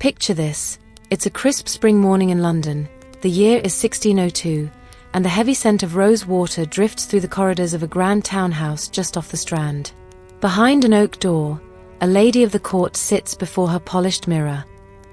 Picture this. It's a crisp spring morning in London. The year is 1602, and the heavy scent of rose water drifts through the corridors of a grand townhouse just off the Strand. Behind an oak door, a lady of the court sits before her polished mirror.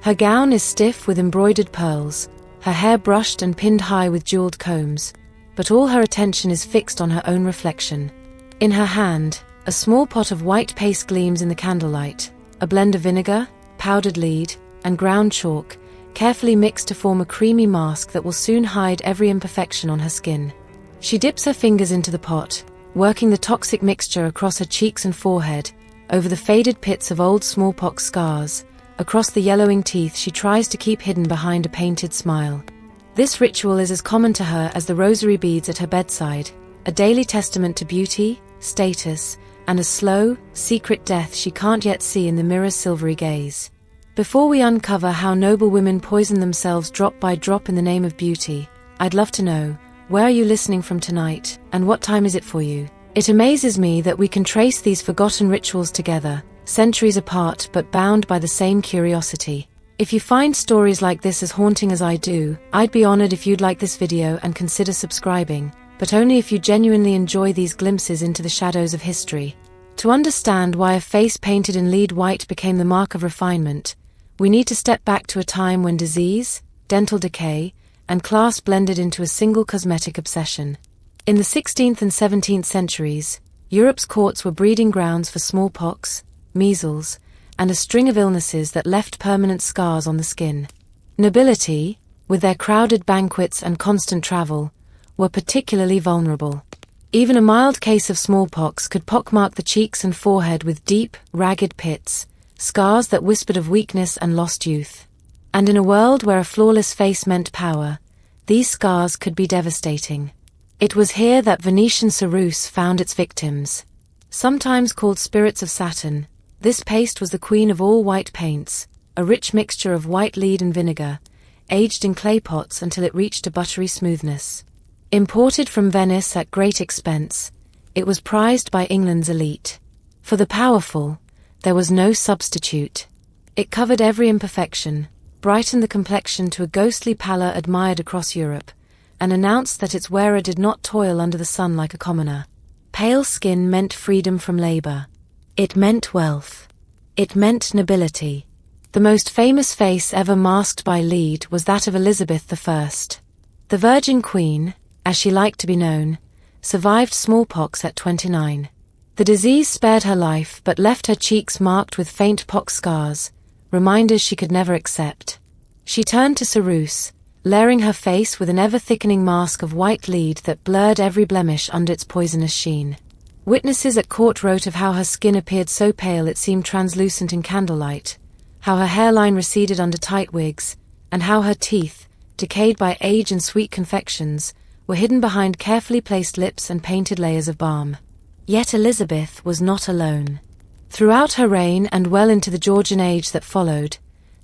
Her gown is stiff with embroidered pearls, her hair brushed and pinned high with jeweled combs, but all her attention is fixed on her own reflection. In her hand, a small pot of white paste gleams in the candlelight, a blend of vinegar, powdered lead, and ground chalk, carefully mixed to form a creamy mask that will soon hide every imperfection on her skin. She dips her fingers into the pot, working the toxic mixture across her cheeks and forehead, over the faded pits of old smallpox scars, across the yellowing teeth she tries to keep hidden behind a painted smile. This ritual is as common to her as the rosary beads at her bedside, a daily testament to beauty, status, and a slow, secret death she can't yet see in the mirror's silvery gaze. Before we uncover how noble women poison themselves drop by drop in the name of beauty, I'd love to know, where are you listening from tonight, and what time is it for you? It amazes me that we can trace these forgotten rituals together, centuries apart but bound by the same curiosity. If you find stories like this as haunting as I do, I'd be honored if you'd like this video and consider subscribing, but only if you genuinely enjoy these glimpses into the shadows of history. To understand why a face painted in lead white became the mark of refinement, we need to step back to a time when disease, dental decay, and class blended into a single cosmetic obsession. In the 16th and 17th centuries, Europe's courts were breeding grounds for smallpox, measles, and a string of illnesses that left permanent scars on the skin. Nobility, with their crowded banquets and constant travel, were particularly vulnerable. Even a mild case of smallpox could pockmark the cheeks and forehead with deep, ragged pits, scars that whispered of weakness and lost youth. And in a world where a flawless face meant power, these scars could be devastating. It was here that Venetian ceruse found its victims. Sometimes called spirits of Saturn, this paste was the queen of all white paints, a rich mixture of white lead and vinegar, aged in clay pots until it reached a buttery smoothness. Imported from Venice at great expense, it was prized by England's elite. For the powerful, there was no substitute. It covered every imperfection, brightened the complexion to a ghostly pallor admired across Europe, and announced that its wearer did not toil under the sun like a commoner. Pale skin meant freedom from labor. It meant wealth. It meant nobility. The most famous face ever masked by lead was that of Elizabeth I. The Virgin Queen, as she liked to be known, survived smallpox at 29. The disease spared her life but left her cheeks marked with faint pox scars, reminders she could never accept. She turned to ceruse, layering her face with an ever-thickening mask of white lead that blurred every blemish under its poisonous sheen. Witnesses at court wrote of how her skin appeared so pale it seemed translucent in candlelight, how her hairline receded under tight wigs, and how her teeth, decayed by age and sweet confections, were hidden behind carefully placed lips and painted layers of balm. Yet Elizabeth was not alone. Throughout her reign and well into the Georgian age that followed,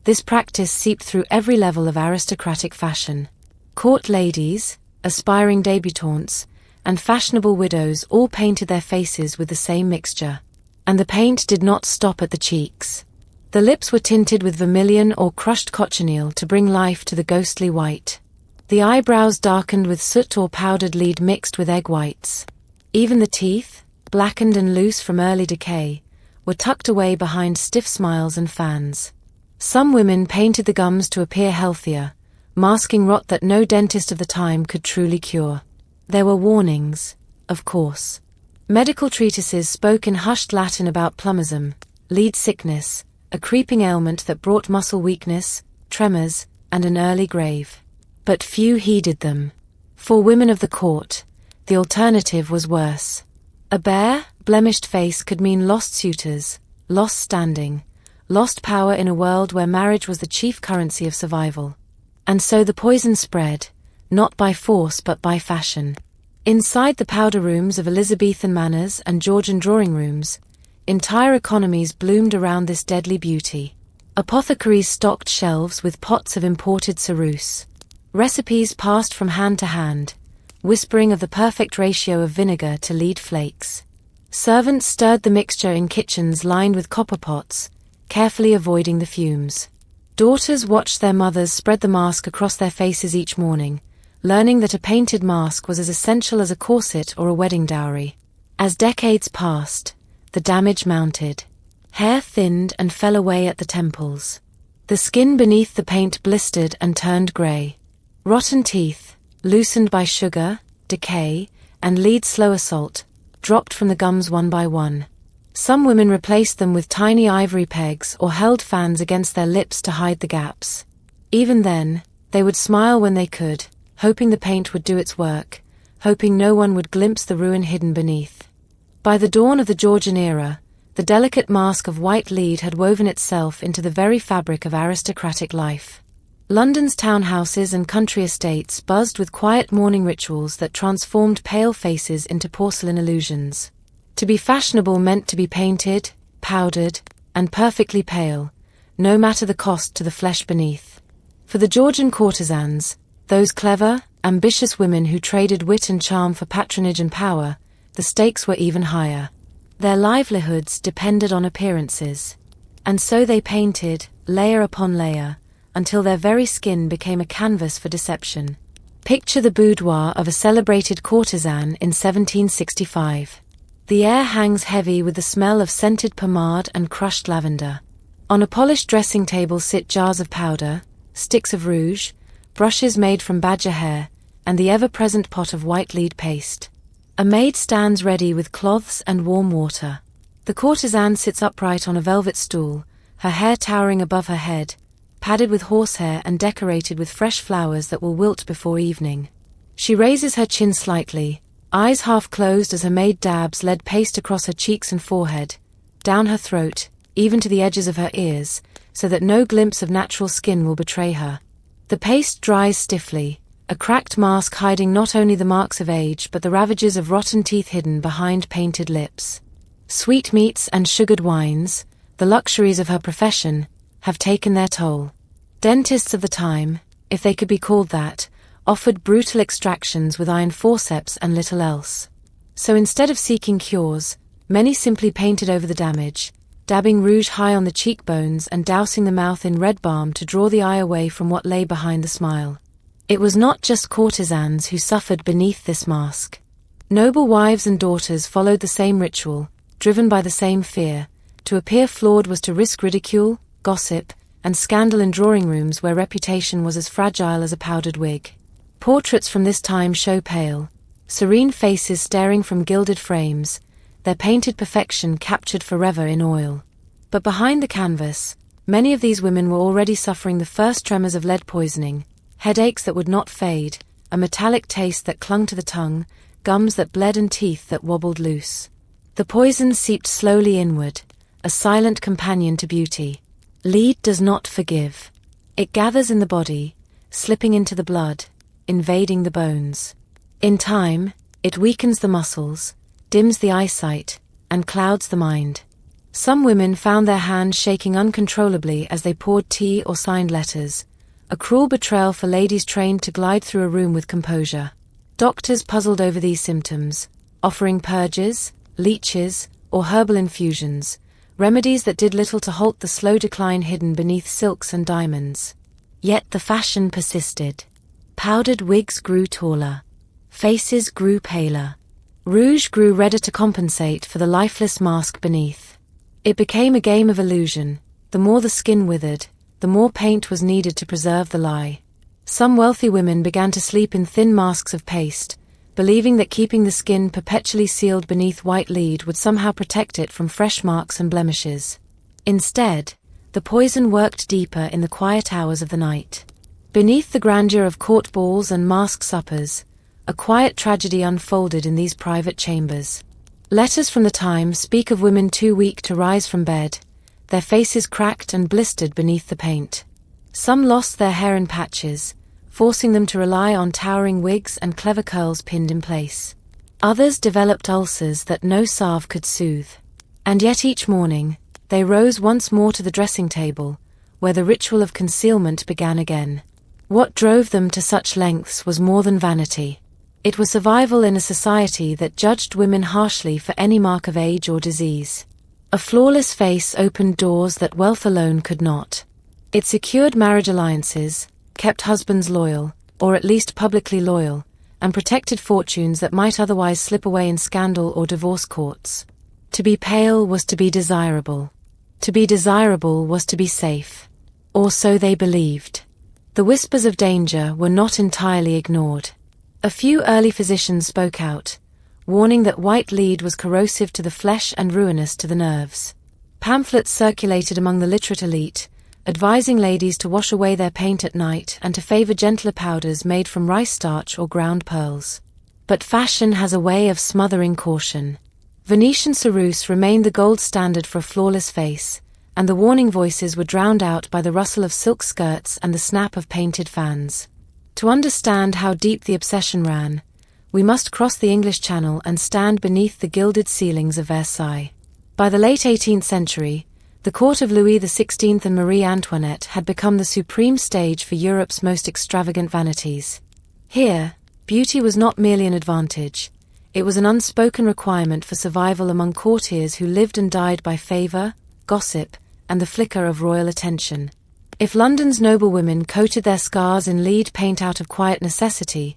this practice seeped through every level of aristocratic fashion. Court ladies, aspiring debutantes, and fashionable widows all painted their faces with the same mixture. And the paint did not stop at the cheeks. The lips were tinted with vermilion or crushed cochineal to bring life to the ghostly white. The eyebrows darkened with soot or powdered lead mixed with egg whites. Even the teeth, blackened and loose from early decay, were tucked away behind stiff smiles and fans. Some women painted the gums to appear healthier, masking rot that no dentist of the time could truly cure. There were warnings, of course. Medical treatises spoke in hushed Latin about plumbagism, lead sickness, a creeping ailment that brought muscle weakness, tremors, and an early grave. But few heeded them. For women of the court, the alternative was worse. A bare, blemished face could mean lost suitors, lost standing, lost power in a world where marriage was the chief currency of survival. And so the poison spread, not by force but by fashion. Inside the powder rooms of Elizabethan manors and Georgian drawing rooms, entire economies bloomed around this deadly beauty. Apothecaries stocked shelves with pots of imported ceruse. Recipes passed from hand to hand, whispering of the perfect ratio of vinegar to lead flakes. Servants stirred the mixture in kitchens lined with copper pots, carefully avoiding the fumes. Daughters watched their mothers spread the mask across their faces each morning, learning that a painted mask was as essential as a corset or a wedding dowry. As decades passed, the damage mounted. Hair thinned and fell away at the temples. The skin beneath the paint blistered and turned grey. Rotten teeth, loosened by sugar, decay, and lead's slow assault, dropped from the gums one by one. Some women replaced them with tiny ivory pegs or held fans against their lips to hide the gaps. Even then, they would smile when they could, hoping the paint would do its work, hoping no one would glimpse the ruin hidden beneath. By the dawn of the Georgian era, the delicate mask of white lead had woven itself into the very fabric of aristocratic life. London's townhouses and country estates buzzed with quiet mourning rituals that transformed pale faces into porcelain illusions. To be fashionable meant to be painted, powdered, and perfectly pale, no matter the cost to the flesh beneath. For the Georgian courtesans, those clever, ambitious women who traded wit and charm for patronage and power, the stakes were even higher. Their livelihoods depended on appearances. And so they painted, layer upon layer, until their very skin became a canvas for deception. Picture the boudoir of a celebrated courtesan in 1765. The air hangs heavy with the smell of scented pomade and crushed lavender. On a polished dressing table sit jars of powder, sticks of rouge, brushes made from badger hair, and the ever-present pot of white lead paste. A maid stands ready with cloths and warm water. The courtesan sits upright on a velvet stool, her hair towering above her head, padded with horsehair and decorated with fresh flowers that will wilt before evening. She raises her chin slightly, eyes half closed as her maid dabs lead paste across her cheeks and forehead, down her throat, even to the edges of her ears, so that no glimpse of natural skin will betray her. The paste dries stiffly, a cracked mask hiding not only the marks of age but the ravages of rotten teeth hidden behind painted lips. Sweetmeats and sugared wines, the luxuries of her profession, have taken their toll. Dentists of the time, if they could be called that, offered brutal extractions with iron forceps and little else. So instead of seeking cures, many simply painted over the damage, dabbing rouge high on the cheekbones and dousing the mouth in red balm to draw the eye away from what lay behind the smile. It was not just courtesans who suffered beneath this mask. Noble wives and daughters followed the same ritual, driven by the same fear. To appear flawed was to risk ridicule, gossip, and scandal in drawing rooms where reputation was as fragile as a powdered wig. Portraits from this time show pale, serene faces staring from gilded frames, their painted perfection captured forever in oil. But behind the canvas, many of these women were already suffering the first tremors of lead poisoning, headaches that would not fade, a metallic taste that clung to the tongue, gums that bled and teeth that wobbled loose. The poison seeped slowly inward, a silent companion to beauty. Lead does not forgive. It gathers in the body, slipping into the blood, invading the bones. In time, it weakens the muscles, dims the eyesight, and clouds the mind. Some women found their hands shaking uncontrollably as they poured tea or signed letters, a cruel betrayal for ladies trained to glide through a room with composure. Doctors puzzled over these symptoms, offering purges, leeches, or herbal infusions, remedies that did little to halt the slow decline hidden beneath silks and diamonds. Yet the fashion persisted. Powdered wigs grew taller. Faces grew paler. Rouge grew redder to compensate for the lifeless mask beneath. It became a game of illusion. The more the skin withered, the more paint was needed to preserve the lie. Some wealthy women began to sleep in thin masks of paste, believing that keeping the skin perpetually sealed beneath white lead would somehow protect it from fresh marks and blemishes. Instead, the poison worked deeper in the quiet hours of the night. Beneath the grandeur of court balls and masked suppers, a quiet tragedy unfolded in these private chambers. Letters from the time speak of women too weak to rise from bed, their faces cracked and blistered beneath the paint. Some lost their hair in patches, forcing them to rely on towering wigs and clever curls pinned in place. Others developed ulcers that no salve could soothe. And yet each morning, they rose once more to the dressing table, where the ritual of concealment began again. What drove them to such lengths was more than vanity. It was survival in a society that judged women harshly for any mark of age or disease. A flawless face opened doors that wealth alone could not. It secured marriage alliances, kept husbands loyal, or at least publicly loyal, and protected fortunes that might otherwise slip away in scandal or divorce courts. To be pale was to be desirable. To be desirable was to be safe. Or so they believed. The whispers of danger were not entirely ignored. A few early physicians spoke out, warning that white lead was corrosive to the flesh and ruinous to the nerves. Pamphlets circulated among the literate elite, advising ladies to wash away their paint at night and to favor gentler powders made from rice starch or ground pearls. But fashion has a way of smothering caution. Venetian ceruse remained the gold standard for a flawless face, and the warning voices were drowned out by the rustle of silk skirts and the snap of painted fans. To understand how deep the obsession ran, we must cross the English Channel and stand beneath the gilded ceilings of Versailles. By the late 18th century, the court of Louis XVI and Marie Antoinette had become the supreme stage for Europe's most extravagant vanities. Here, beauty was not merely an advantage, it was an unspoken requirement for survival among courtiers who lived and died by favor, gossip, and the flicker of royal attention. If London's noblewomen coated their scars in lead paint out of quiet necessity,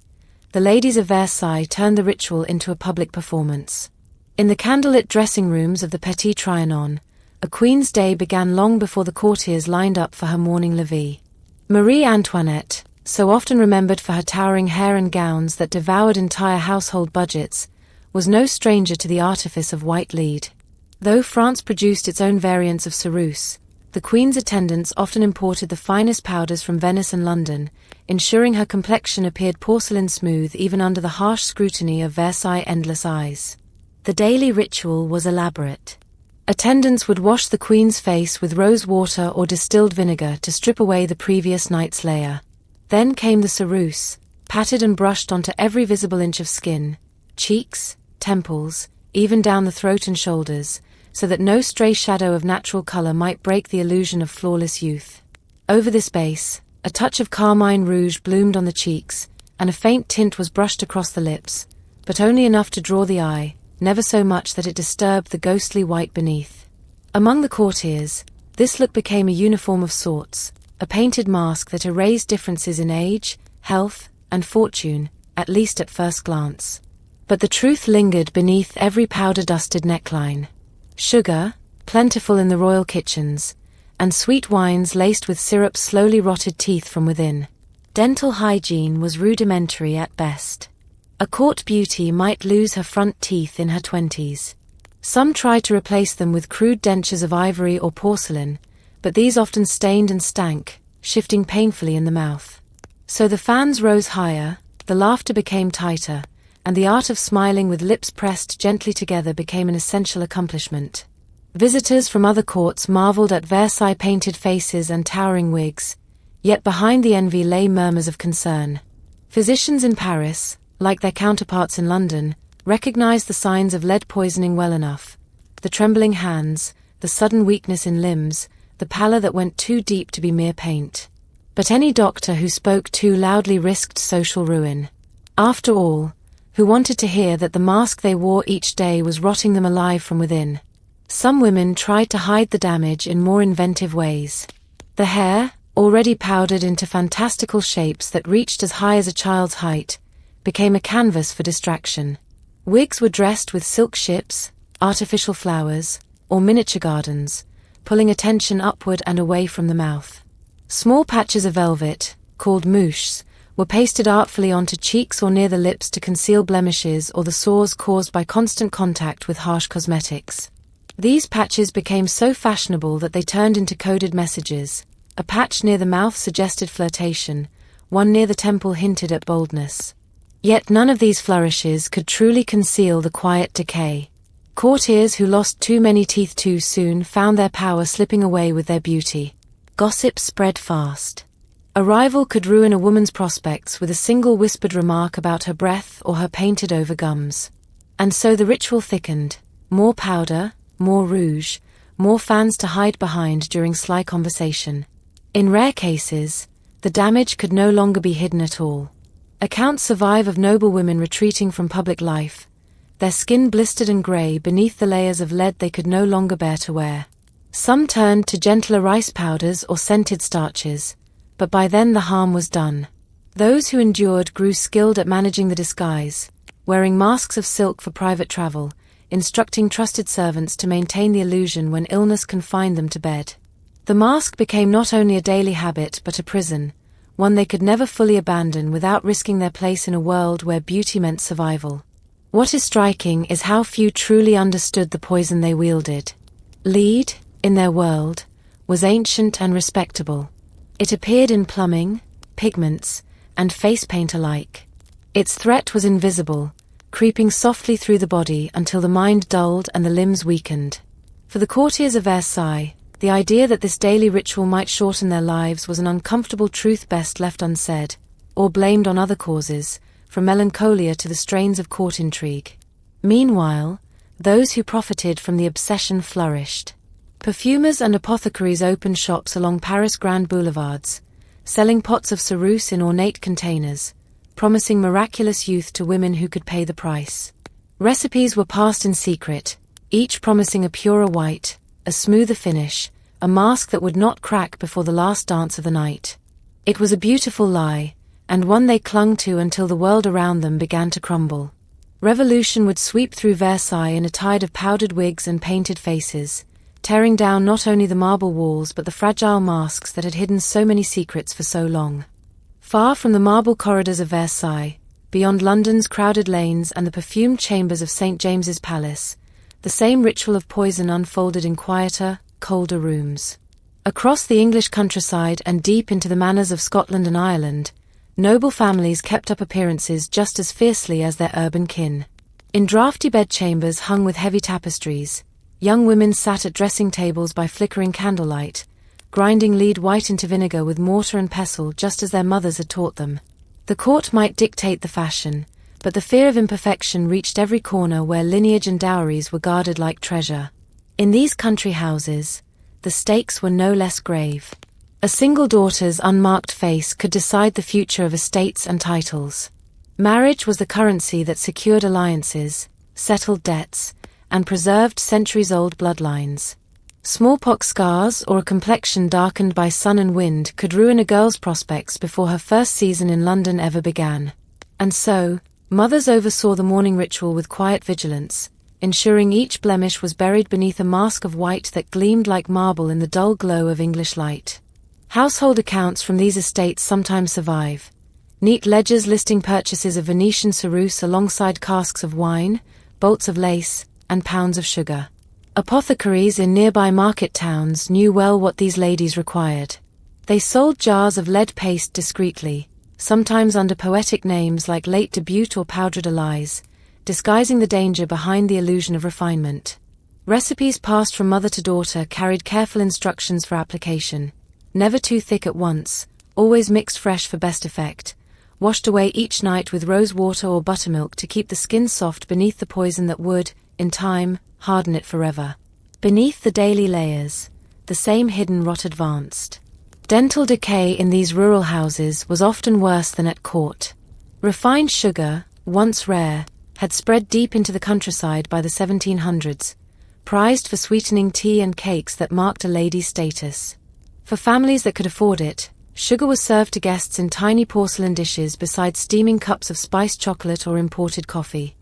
the ladies of Versailles turned the ritual into a public performance. In the candlelit dressing rooms of the Petit Trianon, a queen's day began long before the courtiers lined up for her morning levee. Marie Antoinette, so often remembered for her towering hair and gowns that devoured entire household budgets, was no stranger to the artifice of white lead. Though France produced its own variants of ceruse, the Queen's attendants often imported the finest powders from Venice and London, ensuring her complexion appeared porcelain smooth even under the harsh scrutiny of Versailles' endless eyes. The daily ritual was elaborate. Attendants would wash the Queen's face with rose water or distilled vinegar to strip away the previous night's layer. Then came the ceruse, patted and brushed onto every visible inch of skin, cheeks, temples, even down the throat and shoulders, so that no stray shadow of natural color might break the illusion of flawless youth. Over this base, a touch of carmine rouge bloomed on the cheeks, and a faint tint was brushed across the lips, but only enough to draw the eye, never so much that it disturbed the ghostly white beneath. Among the courtiers, this look became a uniform of sorts, a painted mask that erased differences in age, health, and fortune, at least at first glance. But the truth lingered beneath every powder-dusted neckline. Sugar, plentiful in the royal kitchens, and sweet wines laced with syrup slowly rotted teeth from within. Dental hygiene was rudimentary at best. A court beauty might lose her front teeth in her 20s. Some tried to replace them with crude dentures of ivory or porcelain, but these often stained and stank, shifting painfully in the mouth. So the fans rose higher, the laughter became tighter, and the art of smiling with lips pressed gently together became an essential accomplishment. Visitors from other courts marveled at Versailles painted faces and towering wigs, yet behind the envy lay murmurs of concern. Physicians in Paris, like their counterparts in London, recognized the signs of lead poisoning well enough: the trembling hands, the sudden weakness in limbs, the pallor that went too deep to be mere paint. But any doctor who spoke too loudly risked social ruin. After all, who wanted to hear that the mask they wore each day was rotting them alive from within? Some women tried to hide the damage in more inventive ways. The hair, already powdered into fantastical shapes that reached as high as a child's height, became a canvas for distraction. Wigs were dressed with silk ships, artificial flowers, or miniature gardens, pulling attention upward and away from the mouth. Small patches of velvet, called mouches, were pasted artfully onto cheeks or near the lips to conceal blemishes or the sores caused by constant contact with harsh cosmetics. These patches became so fashionable that they turned into coded messages. A patch near the mouth suggested flirtation, one near the temple hinted at boldness. Yet none of these flourishes could truly conceal the quiet decay. Courtiers who lost too many teeth too soon found their power slipping away with their beauty. Gossip spread fast. A rival could ruin a woman's prospects with a single whispered remark about her breath or her painted-over gums. And so the ritual thickened: more powder, more rouge, more fans to hide behind during sly conversation. In rare cases, the damage could no longer be hidden at all. Accounts survive of noblewomen retreating from public life, their skin blistered and grey beneath the layers of lead they could no longer bear to wear. Some turned to gentler rice powders or scented starches, but by then the harm was done. Those who endured grew skilled at managing the disguise, wearing masks of silk for private travel, instructing trusted servants to maintain the illusion when illness confined them to bed. The mask became not only a daily habit but a prison, one they could never fully abandon without risking their place in a world where beauty meant survival. What is striking is how few truly understood the poison they wielded. Lead, in their world, was ancient and respectable. It appeared in plumbing, pigments, and face paint alike. Its threat was invisible, creeping softly through the body until the mind dulled and the limbs weakened. For the courtiers of Versailles, the idea that this daily ritual might shorten their lives was an uncomfortable truth best left unsaid, or blamed on other causes, from melancholia to the strains of court intrigue. Meanwhile, those who profited from the obsession flourished. Perfumers and apothecaries opened shops along Paris' grand boulevards, selling pots of ceruse in ornate containers, promising miraculous youth to women who could pay the price. Recipes were passed in secret, each promising a purer white, a smoother finish, a mask that would not crack before the last dance of the night. It was a beautiful lie, and one they clung to until the world around them began to crumble. Revolution would sweep through Versailles in a tide of powdered wigs and painted faces, tearing down not only the marble walls but the fragile masks that had hidden so many secrets for so long. Far from the marble corridors of Versailles, beyond London's crowded lanes and the perfumed chambers of St. James's Palace, the same ritual of poison unfolded in quieter, colder rooms. Across the English countryside and deep into the manors of Scotland and Ireland, noble families kept up appearances just as fiercely as their urban kin. In draughty bedchambers hung with heavy tapestries, young women sat at dressing tables by flickering candlelight, grinding lead white into vinegar with mortar and pestle just as their mothers had taught them. The court might dictate the fashion, but the fear of imperfection reached every corner where lineage and dowries were guarded like treasure. In these country houses, the stakes were no less grave. A single daughter's unmarked face could decide the future of estates and titles. Marriage was the currency that secured alliances, settled debts, and preserved centuries-old bloodlines. Smallpox scars or a complexion darkened by sun and wind could ruin a girl's prospects before her first season in London ever began. And so, mothers oversaw the mourning ritual with quiet vigilance, ensuring each blemish was buried beneath a mask of white that gleamed like marble in the dull glow of English light. Household accounts from these estates sometimes survive. Neat ledgers listing purchases of Venetian ceruse alongside casks of wine, bolts of lace, and pounds of sugar. Apothecaries in nearby market towns knew well what these ladies required. They sold jars of lead paste discreetly, sometimes under poetic names like Late Debut or Powdered Elise, disguising the danger behind the illusion of refinement. Recipes passed from mother to daughter carried careful instructions for application. Never too thick at once, always mixed fresh for best effect, washed away each night with rose water or buttermilk to keep the skin soft beneath the poison that would, in time, harden it forever. Beneath the daily layers, the same hidden rot advanced. Dental decay in these rural houses was often worse than at court. Refined sugar, once rare, had spread deep into the countryside by the 1700s, prized for sweetening tea and cakes that marked a lady's status. For families that could afford it, sugar was served to guests in tiny porcelain dishes beside steaming cups of spiced chocolate or imported coffee.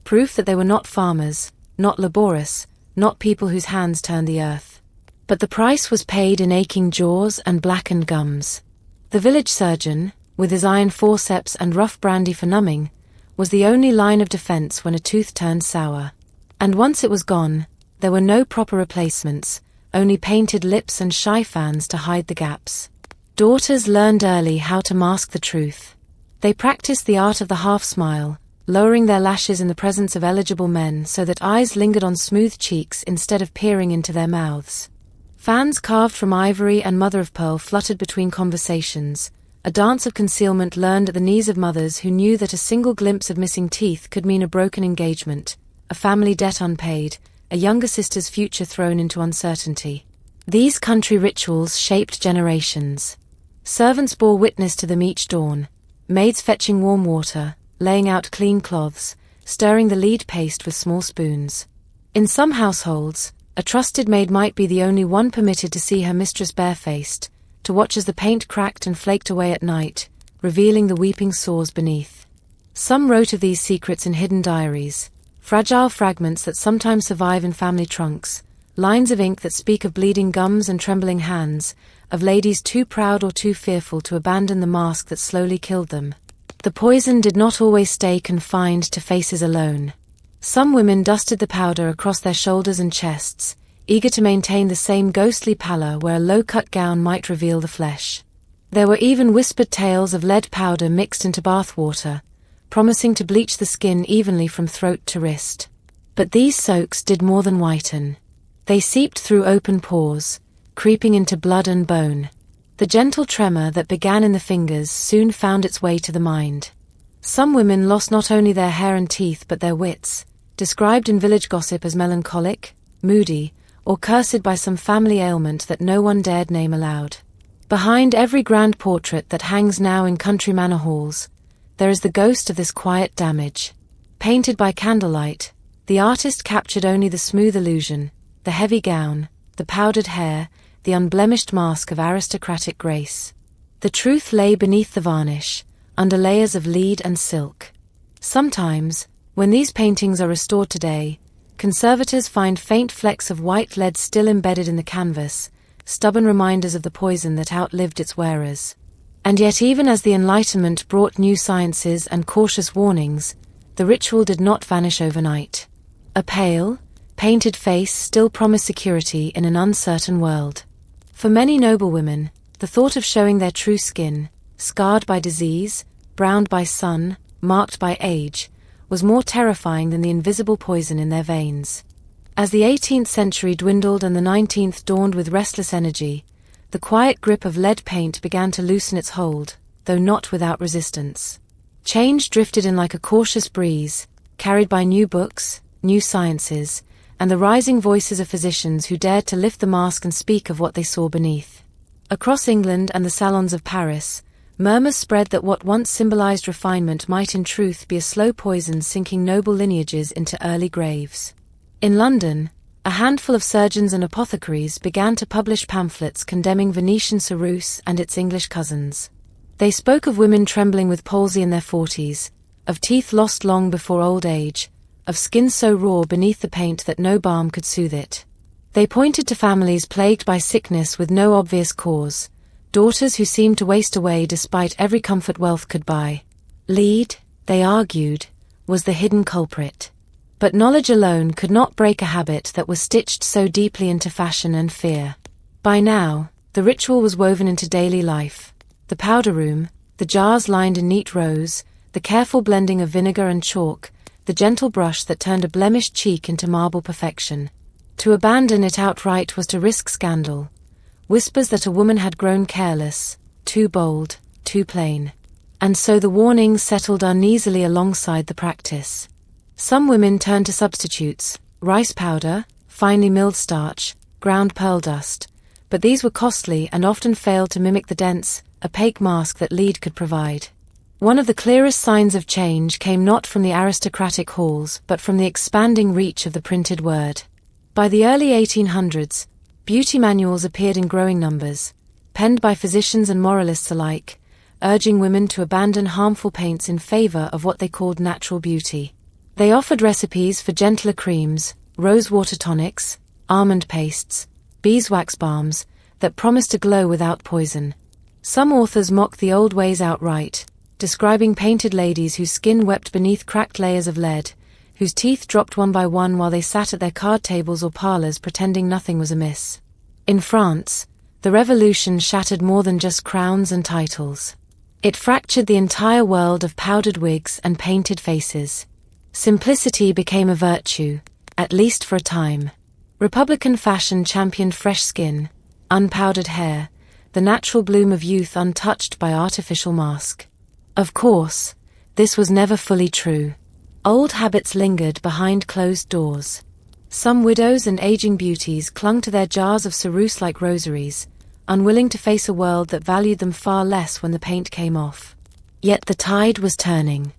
Proof that they were not farmers, not laborious, not people whose hands turned the earth. But the price was paid in aching jaws and blackened gums. The village surgeon, with his iron forceps and rough brandy for numbing, was the only line of defense when a tooth turned sour. And once it was gone, there were no proper replacements, only painted lips and shy fans to hide the gaps. Daughters learned early how to mask the truth. They practiced the art of the half-smile, lowering their lashes in the presence of eligible men so that eyes lingered on smooth cheeks instead of peering into their mouths. Fans carved from ivory and mother-of-pearl fluttered between conversations, a dance of concealment learned at the knees of mothers who knew that a single glimpse of missing teeth could mean a broken engagement, a family debt unpaid, a younger sister's future thrown into uncertainty. These country rituals shaped generations. Servants bore witness to them each dawn, maids fetching warm water, laying out clean cloths, stirring the lead paste with small spoons. In some households, A trusted maid might be the only one permitted to see her mistress barefaced, to watch as the paint cracked and flaked away at night, revealing the weeping sores beneath. Some wrote of these secrets in hidden diaries, fragile fragments that sometimes survive in family trunks, lines of ink that speak of bleeding gums and trembling hands, of ladies too proud or too fearful to abandon the mask that slowly killed them. The poison did not always stay confined to faces alone. Some women dusted the powder across their shoulders and chests, eager to maintain the same ghostly pallor where a low-cut gown might reveal the flesh. There were even whispered tales of lead powder mixed into bath water, promising to bleach the skin evenly from throat to wrist. But these soaks did more than whiten. They seeped through open pores, creeping into blood and bone. The gentle tremor that began in the fingers soon found its way to the mind. Some women lost not only their hair and teeth but their wits, described in village gossip as melancholic, moody, or cursed by some family ailment that no one dared name aloud. Behind every grand portrait that hangs now in country manor halls, there is the ghost of this quiet damage. Painted by candlelight, the artist captured only the smooth illusion, the heavy gown, the powdered hair, the unblemished mask of aristocratic grace. The truth lay beneath the varnish, under layers of lead and silk. Sometimes, when these paintings are restored today, conservators find faint flecks of white lead still embedded in the canvas, stubborn reminders of the poison that outlived its wearers. And yet even as the Enlightenment brought new sciences and cautious warnings, the ritual did not vanish overnight. A pale, painted face still promised security in an uncertain world. For many noblewomen, the thought of showing their true skin, scarred by disease, browned by sun, marked by age, was more terrifying than the invisible poison in their veins. As the 18th century dwindled and the 19th dawned with restless energy, the quiet grip of lead paint began to loosen its hold, though not without resistance. Change drifted in like a cautious breeze, carried by new books, new sciences, and the rising voices of physicians who dared to lift the mask and speak of what they saw beneath. Across England and the salons of Paris, murmurs spread that what once symbolized refinement might in truth be a slow poison sinking noble lineages into early graves. In London, a handful of surgeons and apothecaries began to publish pamphlets condemning Venetian ceruse and its English cousins. They spoke of women trembling with palsy in their 40s, of teeth lost long before old age, of skin so raw beneath the paint that no balm could soothe it. They pointed to families plagued by sickness with no obvious cause, daughters who seemed to waste away despite every comfort wealth could buy. Lead, they argued, was the hidden culprit. But knowledge alone could not break a habit that was stitched so deeply into fashion and fear. By now, the ritual was woven into daily life. The powder room, the jars lined in neat rows, the careful blending of vinegar and chalk, the gentle brush that turned a blemished cheek into marble perfection. To abandon it outright was to risk scandal. Whispers that a woman had grown careless, too bold, too plain. And so the warnings settled uneasily alongside the practice. Some women turned to substitutes, rice powder, finely milled starch, ground pearl dust, but these were costly and often failed to mimic the dense, opaque mask that lead could provide. One of the clearest signs of change came not from the aristocratic halls but from the expanding reach of the printed word. By the early 1800s, beauty manuals appeared in growing numbers, penned by physicians and moralists alike, urging women to abandon harmful paints in favor of what they called natural beauty. They offered recipes for gentler creams, rosewater tonics, almond pastes, beeswax balms that promised to glow without poison. Some authors mocked the old ways outright, describing painted ladies whose skin wept beneath cracked layers of lead, whose teeth dropped one by one while they sat at their card tables or parlors pretending nothing was amiss. In France, the revolution shattered more than just crowns and titles. It fractured the entire world of powdered wigs and painted faces. Simplicity became a virtue, at least for a time. Republican fashion championed fresh skin, unpowdered hair, the natural bloom of youth untouched by artificial mask. Of course, this was never fully true. Old habits lingered behind closed doors. Some widows and aging beauties clung to their jars of ceruse like rosaries, unwilling to face a world that valued them far less when the paint came off. Yet the tide was turning.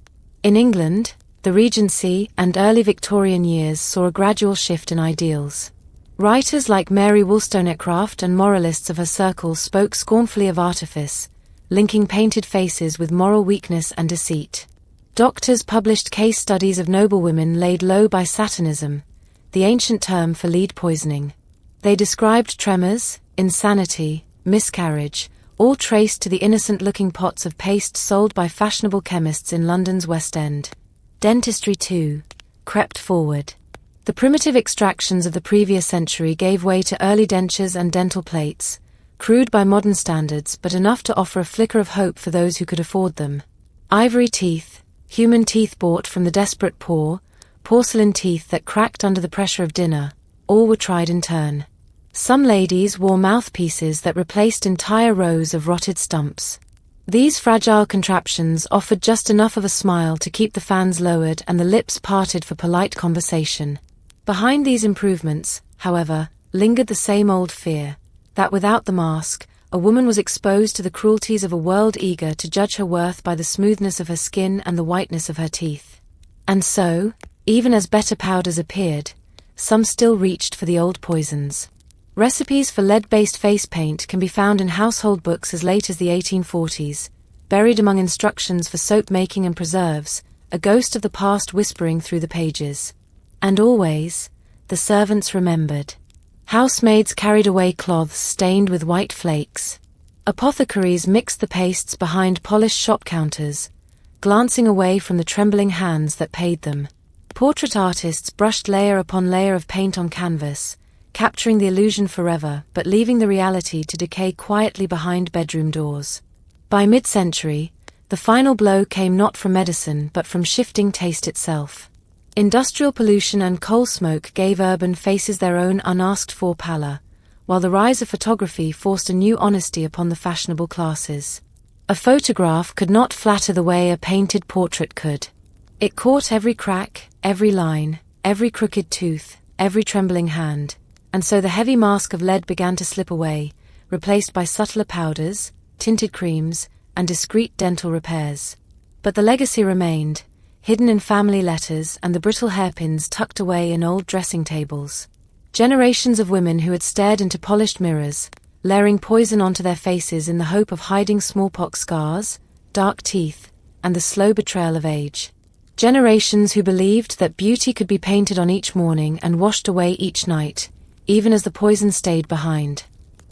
In England, the Regency and early Victorian years saw a gradual shift in ideals. Writers like Mary Wollstonecraft and moralists of her circle spoke scornfully of artifice, linking painted faces with moral weakness and deceit. Doctors published case studies of noblewomen laid low by Satanism, the ancient term for lead poisoning. They described tremors, insanity, miscarriage, all traced to the innocent-looking pots of paste sold by fashionable chemists in London's West End. Dentistry, too, crept forward. The primitive extractions of the previous century gave way to early dentures and dental plates, crude by modern standards but enough to offer a flicker of hope for those who could afford them. Ivory teeth, human teeth bought from the desperate poor, porcelain teeth that cracked under the pressure of dinner, all were tried in turn. Some ladies wore mouthpieces that replaced entire rows of rotted stumps. These fragile contraptions offered just enough of a smile to keep the fans lowered and the lips parted for polite conversation. Behind these improvements, however, lingered the same old fear, that without the mask, a woman was exposed to the cruelties of a world eager to judge her worth by the smoothness of her skin and the whiteness of her teeth. And so, even as better powders appeared, some still reached for the old poisons. Recipes for lead-based face paint can be found in household books as late as the 1840s, buried among instructions for soap making and preserves, a ghost of the past whispering through the pages. And always, the servants remembered. Housemaids carried away cloths stained with white flakes. Apothecaries mixed the pastes behind polished shop counters, glancing away from the trembling hands that paid them. Portrait artists brushed layer upon layer of paint on canvas, capturing the illusion forever but leaving the reality to decay quietly behind bedroom doors. By mid-century, the final blow came not from medicine but from shifting taste itself. Industrial pollution and coal smoke gave urban faces their own unasked-for pallor, while the rise of photography forced a new honesty upon the fashionable classes. A photograph could not flatter the way a painted portrait could. It caught every crack, every line, every crooked tooth, every trembling hand, and so the heavy mask of lead began to slip away, replaced by subtler powders, tinted creams, and discreet dental repairs. But the legacy remained, hidden in family letters and the brittle hairpins tucked away in old dressing tables. Generations of women who had stared into polished mirrors, layering poison onto their faces in the hope of hiding smallpox scars, dark teeth, and the slow betrayal of age. Generations who believed that beauty could be painted on each morning and washed away each night, even as the poison stayed behind.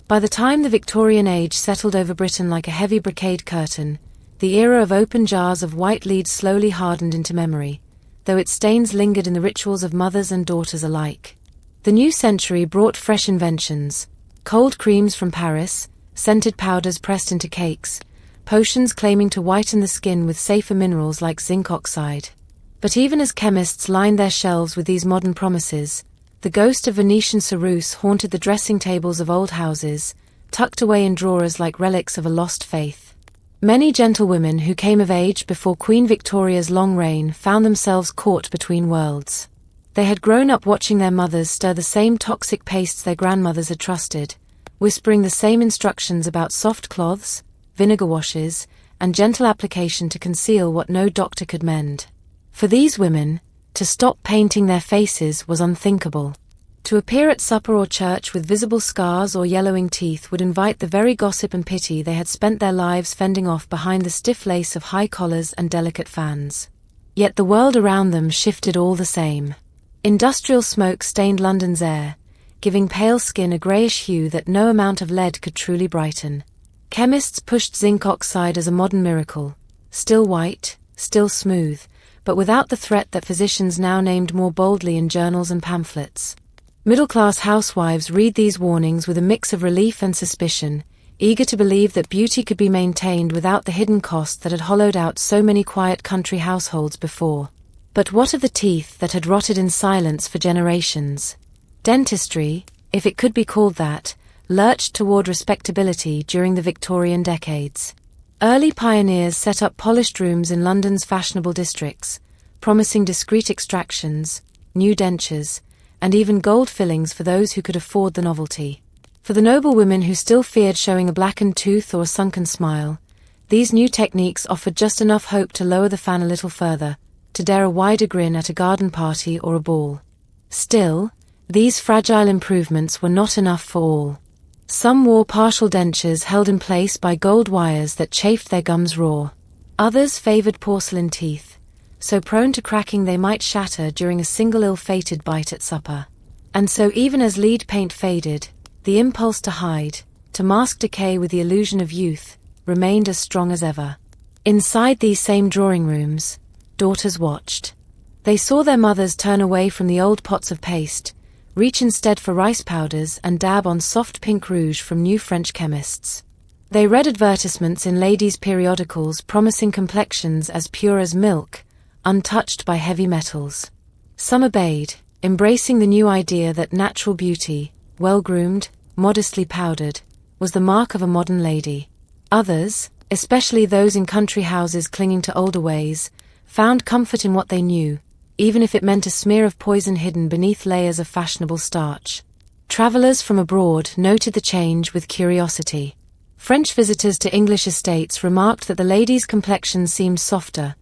By the time the Victorian age settled over Britain like a heavy brocade curtain, the era of open jars of white lead slowly hardened into memory, though its stains lingered in the rituals of mothers and daughters alike. The new century brought fresh inventions: cold creams from Paris, scented powders pressed into cakes, potions claiming to whiten the skin with safer minerals like zinc oxide. But even as chemists lined their shelves with these modern promises, the ghost of Venetian ceruse haunted the dressing tables of old houses, tucked away in drawers like relics of a lost faith. Many gentlewomen who came of age before Queen Victoria's long reign found themselves caught between worlds. They had grown up watching their mothers stir the same toxic pastes their grandmothers had trusted, whispering the same instructions about soft cloths, vinegar washes, and gentle application to conceal what no doctor could mend. For these women, to stop painting their faces was unthinkable. To appear at supper or church with visible scars or yellowing teeth would invite the very gossip and pity they had spent their lives fending off behind the stiff lace of high collars and delicate fans. Yet the world around them shifted all the same. Industrial smoke stained London's air, giving pale skin a greyish hue that no amount of lead could truly brighten. Chemists pushed zinc oxide as a modern miracle, still white, still smooth, but without the threat that physicians now named more boldly in journals and pamphlets. Middle-class housewives read these warnings with a mix of relief and suspicion, eager to believe that beauty could be maintained without the hidden cost that had hollowed out so many quiet country households before. But what of the teeth that had rotted in silence for generations? Dentistry, if it could be called that, lurched toward respectability during the Victorian decades. Early pioneers set up polished rooms in London's fashionable districts, promising discreet extractions, new dentures, and even gold fillings for those who could afford the novelty. For the noblewomen who still feared showing a blackened tooth or a sunken smile, these new techniques offered just enough hope to lower the fan a little further, to dare a wider grin at a garden party or a ball. Still, These fragile improvements were not enough for all. Some wore partial dentures held in place by gold wires that chafed their gums raw. Others favored porcelain teeth, so prone to cracking they might shatter during a single ill-fated bite at supper. And so even as lead paint faded, the impulse to hide, to mask decay with the illusion of youth, remained as strong as ever. Inside these same drawing rooms, daughters watched. They saw their mothers turn away from the old pots of paste, reach instead for rice powders and dab on soft pink rouge from new French chemists. They read advertisements in ladies' periodicals promising complexions as pure as milk, untouched by heavy metals. Some obeyed, embracing the new idea that natural beauty, well-groomed, modestly powdered, was the mark of a modern lady. Others, especially those in country houses clinging to older ways, found comfort in what they knew, even if it meant a smear of poison hidden beneath layers of fashionable starch. Travelers from abroad noted the change with curiosity. French visitors to English estates remarked that the ladies' complexions seemed softer,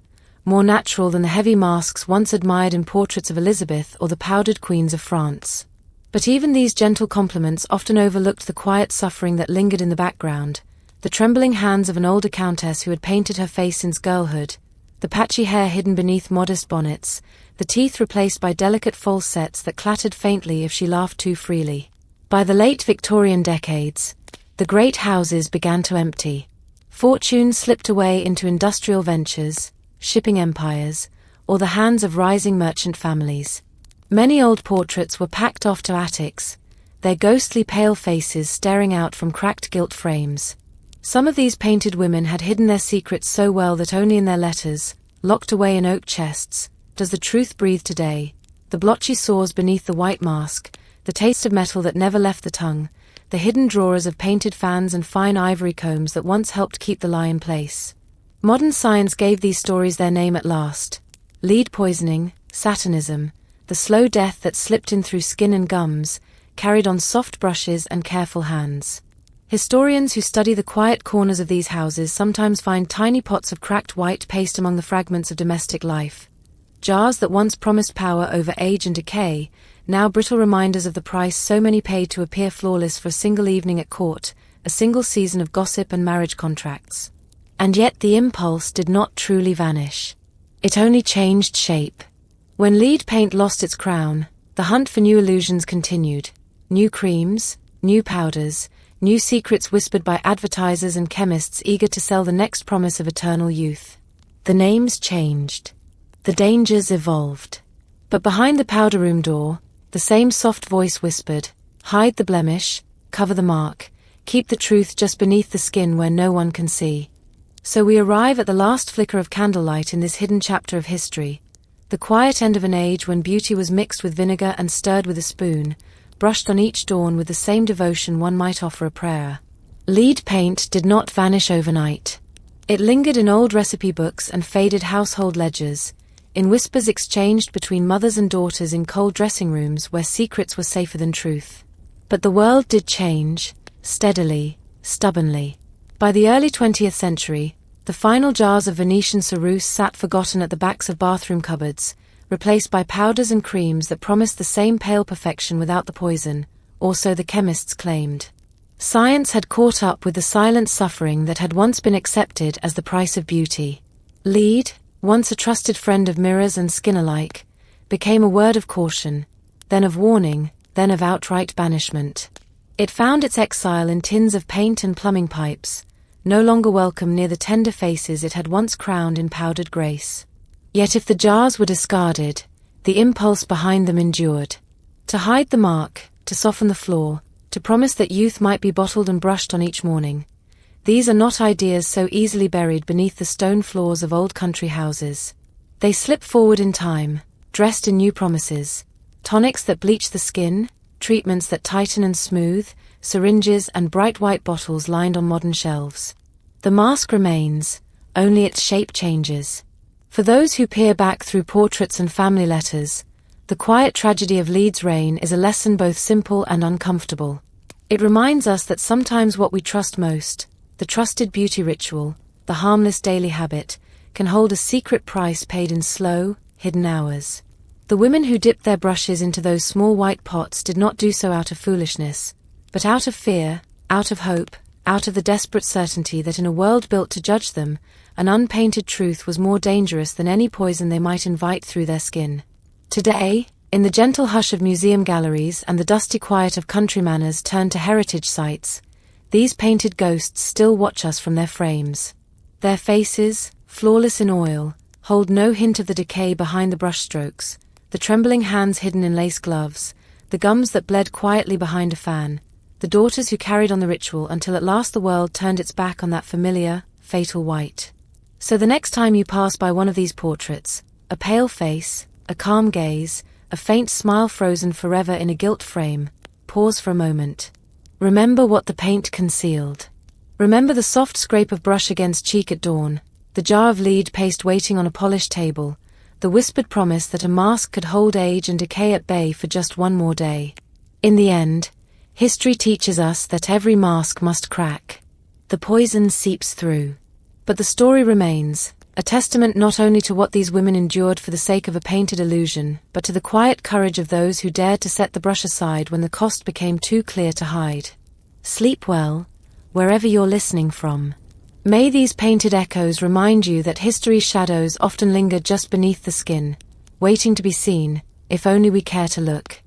more natural than the heavy masks once admired in portraits of Elizabeth or the powdered queens of France. But even these gentle compliments often overlooked the quiet suffering that lingered in the background, the trembling hands of an older countess who had painted her face since girlhood, the patchy hair hidden beneath modest bonnets, the teeth replaced by delicate false sets that clattered faintly if she laughed too freely. By the late Victorian decades, the great houses began to empty. Fortunes slipped away into industrial ventures, shipping empires, or the hands of rising merchant families. Many old portraits were packed off to attics, their ghostly pale faces staring out from cracked gilt frames. Some of these painted women had hidden their secrets so well that only in their letters, locked away in oak chests, does the truth breathe today. The blotchy sores beneath the white mask, the taste of metal that never left the tongue, the hidden drawers of painted fans and fine ivory combs that once helped keep the lie in place. Modern science gave these stories their name at last. Lead poisoning, satanism, the slow death that slipped in through skin and gums, carried on soft brushes and careful hands. Historians who study the quiet corners of these houses sometimes find tiny pots of cracked white paste among the fragments of domestic life. Jars that once promised power over age and decay, now brittle reminders of the price so many paid to appear flawless for a single evening at court, a single season of gossip and marriage contracts. And yet the impulse did not truly vanish. It only changed shape. When lead paint lost its crown, the hunt for new illusions continued. New creams, new powders, new secrets whispered by advertisers and chemists eager to sell the next promise of eternal youth. The names changed. The dangers evolved. But behind the powder room door, the same soft voice whispered, "Hide the blemish, cover the mark, keep the truth just beneath the skin where no one can see." So we arrive at the last flicker of candlelight in this hidden chapter of history, the quiet end of an age when beauty was mixed with vinegar and stirred with a spoon, brushed on each dawn with the same devotion one might offer a prayer. Lead paint did not vanish overnight. It lingered in old recipe books and faded household ledgers, in whispers exchanged between mothers and daughters in cold dressing rooms where secrets were safer than truth. But the world did change, steadily, stubbornly. By the early 20th century, the final jars of Venetian ceruse sat forgotten at the backs of bathroom cupboards, replaced by powders and creams that promised the same pale perfection without the poison, or so the chemists claimed. Science had caught up with the silent suffering that had once been accepted as the price of beauty. Lead, once a trusted friend of mirrors and skin alike, became a word of caution, then of warning, then of outright banishment. It found its exile in tins of paint and plumbing pipes, no longer welcome near the tender faces it had once crowned in powdered grace. Yet if the jars were discarded, the impulse behind them endured. To hide the mark, to soften the flaw, to promise that youth might be bottled and brushed on each morning. These are not ideas so easily buried beneath the stone floors of old country houses. They slip forward in time, dressed in new promises. Tonics that bleach the skin, treatments that tighten and smooth, syringes and bright white bottles lined on modern shelves. The mask remains, only its shape changes. For those who peer back through portraits and family letters, the quiet tragedy of Lead's reign is a lesson both simple and uncomfortable. It reminds us that sometimes what we trust most, the trusted beauty ritual, the harmless daily habit, can hold a secret price paid in slow, hidden hours. The women who dipped their brushes into those small white pots did not do so out of foolishness, but out of fear, out of hope, out of the desperate certainty that in a world built to judge them, an unpainted truth was more dangerous than any poison they might invite through their skin. Today, in the gentle hush of museum galleries and the dusty quiet of country manors turned to heritage sites, these painted ghosts still watch us from their frames. Their faces, flawless in oil, hold no hint of the decay behind the brushstrokes, the trembling hands hidden in lace gloves, the gums that bled quietly behind a fan, the daughters who carried on the ritual until at last the world turned its back on that familiar, fatal white. So the next time you pass by one of these portraits, a pale face, a calm gaze, a faint smile frozen forever in a gilt frame, pause for a moment. Remember what the paint concealed. Remember the soft scrape of brush against cheek at dawn, the jar of lead paste waiting on a polished table, the whispered promise that a mask could hold age and decay at bay for just one more day. In the end, history teaches us that every mask must crack. The poison seeps through. But the story remains, a testament not only to what these women endured for the sake of a painted illusion, but to the quiet courage of those who dared to set the brush aside when the cost became too clear to hide. Sleep well, wherever you're listening from. May these painted echoes remind you that history's shadows often linger just beneath the skin, waiting to be seen, if only we care to look.